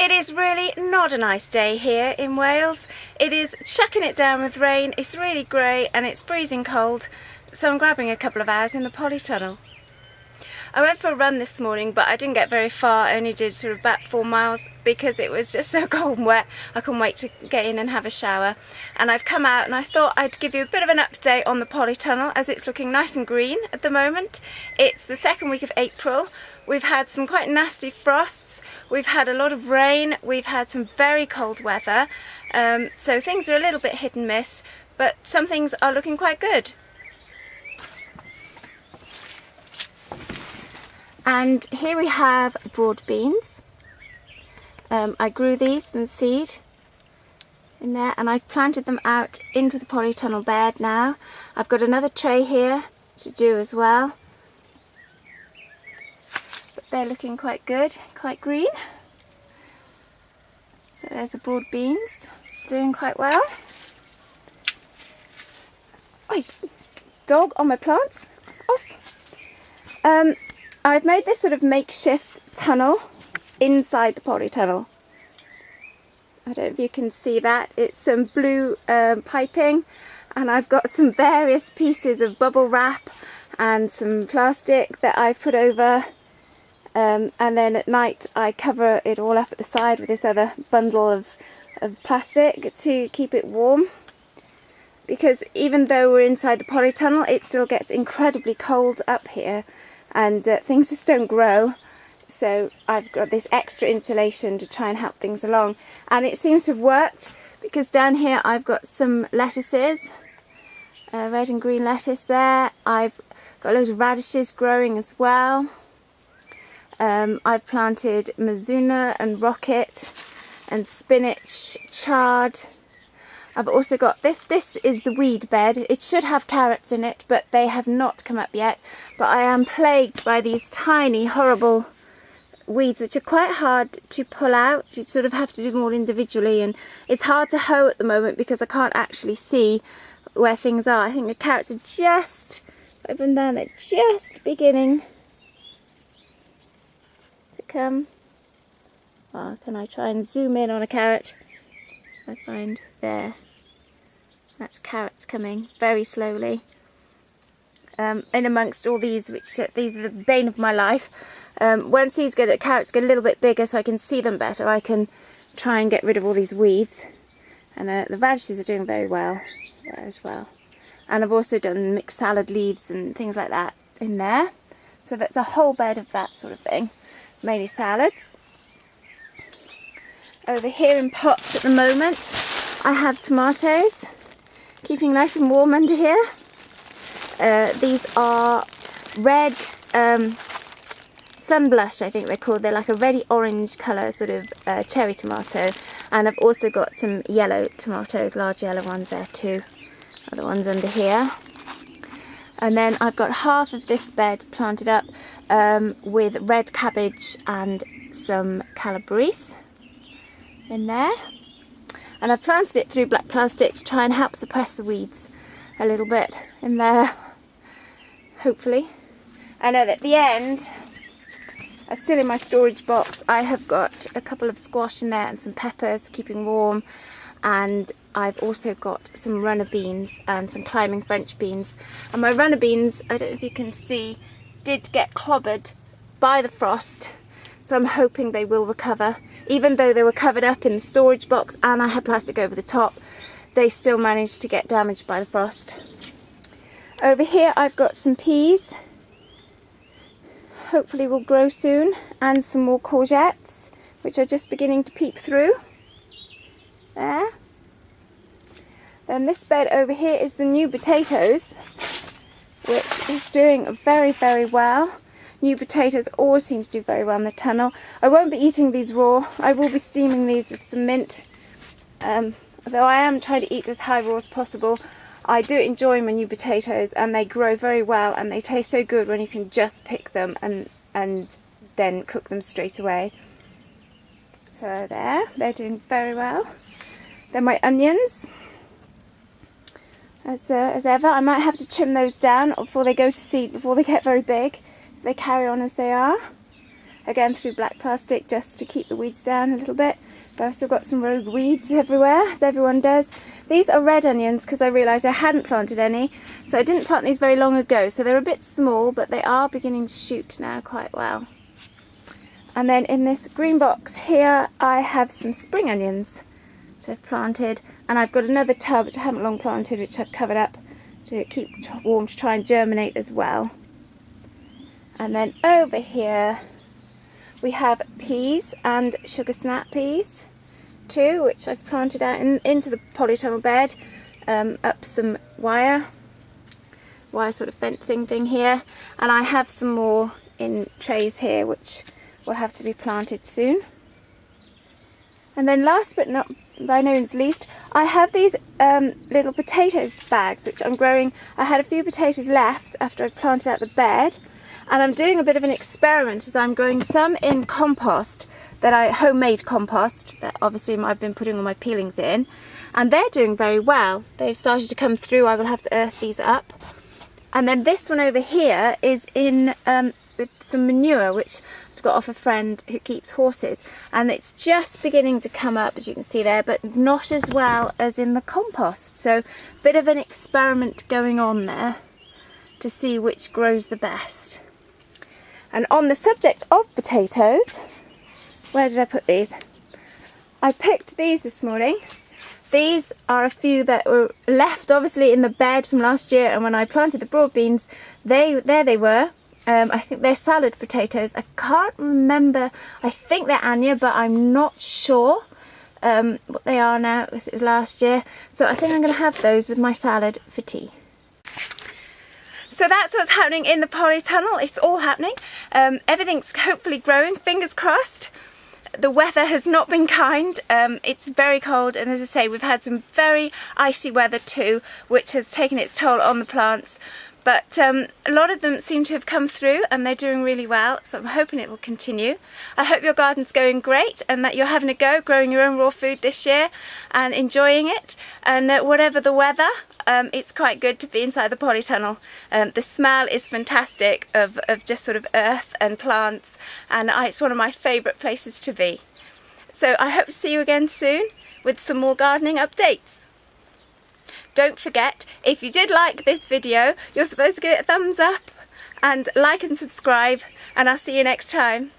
It is really not a nice day here in Wales. It is chucking it down with rain, it's really grey and it's freezing cold, so I'm grabbing a couple of hours in the Polytunnel. I went for a run this morning, but I didn't get very far. I only did sort of about 4 miles because it was just so cold and wet. I couldn't wait to get in and have a shower. And I've come out and I thought I'd give you a bit of an update on the Polytunnel as it's looking nice and green at the moment. It's the second week of April. We've had some quite nasty frosts. We've had a lot of rain. We've had some very cold weather. So things are a little bit hit and miss, but some things are looking quite good. And here we have broad beans. I grew these from seed in there and I've planted them out into the Polytunnel bed now. I've got another tray here to do as well. But they're looking quite good, quite green. So there's the broad beans, doing quite well. Oi, dog on my plants, off. I've made this sort of makeshift tunnel inside the Polytunnel. I don't know if you can see that. It's some blue piping, and I've got some various pieces of bubble wrap and some plastic that I've put over, and then at night I cover it all up at the side with this other bundle of plastic to keep it warm. Because even though we're inside the Polytunnel, it still gets incredibly cold up here. And things just don't grow, so I've got this extra insulation to try and help things along, and it seems to have worked because down here I've got some lettuces, red and green lettuce there. I've got loads of radishes growing as well. I've planted mizuna and rocket and spinach, chard. I've also got this is the weed bed. It should have carrots in it, but they have not come up yet. But I am plagued by these tiny, horrible weeds, which are quite hard to pull out. You sort of have to do them all individually, and it's hard to hoe at the moment because I can't actually see where things are. I think the carrots are just, even then, they're just beginning to come. Oh, can I try and zoom in on a carrot? I find there. That's carrots coming very slowly. In amongst all these, which these are the bane of my life. Once these carrots get a little bit bigger, so I can see them better, I can try and get rid of all these weeds. And the radishes are doing very well there as well. And I've also done mixed salad leaves and things like that in there. So that's a whole bed of that sort of thing, mainly salads. Over here in pots at the moment, I have tomatoes, keeping nice and warm under here. These are red sunblush, I think they're called. They're like a reddy orange colour, sort of cherry tomato. And I've also got some yellow tomatoes, large yellow ones there too. Other ones under here. And then I've got half of this bed planted up with red cabbage and some calabrese in there, and I've planted it through black plastic to try and help suppress the weeds a little bit in there, hopefully. And at the end, still in my storage box, I have got a couple of squash in there and some peppers, keeping warm, and I've also got some runner beans and some climbing French beans. And my runner beans, I don't know if you can see, did get clobbered by the frost, so I'm hoping they will recover. Even though they were covered up in the storage box and I had plastic over the top, they still managed to get damaged by the frost. Over here I've got some peas, hopefully will grow soon, and some more courgettes, which are just beginning to peep through. There. Then this bed over here is the new potatoes, which is doing very, very well. New potatoes always seem to do very well in the tunnel. I won't be eating these raw. I will be steaming these with some mint. Although I am trying to eat as high raw as possible, I do enjoy my new potatoes, and they grow very well and they taste so good when you can just pick them and then cook them straight away. So there, they're doing very well. Then my onions. As ever, I might have to trim those down before they go to seed, before they get very big. They carry on as they are. again through black plastic just to keep the weeds down a little bit. But I've still got some rogue weeds everywhere, as everyone does. These are red onions because I realised I hadn't planted any, so I didn't plant these very long ago, so they're a bit small, but they are beginning to shoot now quite well. And then in this green box here I have some spring onions which I've planted, and I've got another tub which I haven't long planted which I've covered up to keep warm to try and germinate as well. And then over here we have peas and sugar snap peas too, which I've planted out into the polytunnel bed, up some wire sort of fencing thing here, and I have some more in trays here which will have to be planted soon. And then last but not by no means least, I have these little potato bags which I'm growing. I had a few potatoes left after I planted out the bed, and I'm doing a bit of an experiment as I'm growing some in compost, homemade compost that obviously I've been putting all my peelings in, and they're doing very well. They've started to come through. I will have to earth these up. And then this one over here is in with some manure which I got off a friend who keeps horses, and it's just beginning to come up, as you can see there, but not as well as in the compost. So a bit of an experiment going on there to see which grows the best. And on the subject of potatoes, where did I put these? I picked these this morning. These are a few that were left obviously in the bed from last year, and when I planted the broad beans, there they were. I think they're salad potatoes. I can't remember. I think they're Anya, but I'm not sure what they are now because it was last year. So I think I'm going to have those with my salad for tea. So that's what's happening in the polytunnel. It's all happening. Everything's hopefully growing, fingers crossed. The weather has not been kind. It's very cold, and as I say, we've had some very icy weather too, which has taken its toll on the plants. But a lot of them seem to have come through and they're doing really well, so I'm hoping it will continue. I hope your garden's going great and that you're having a go growing your own raw food this year and enjoying it. And whatever the weather, it's quite good to be inside the polytunnel. The smell is fantastic of just sort of earth and plants, and it's one of my favourite places to be. So I hope to see you again soon with some more gardening updates. Don't forget, if you did like this video, you're supposed to give it a thumbs up and like and subscribe, and I'll see you next time.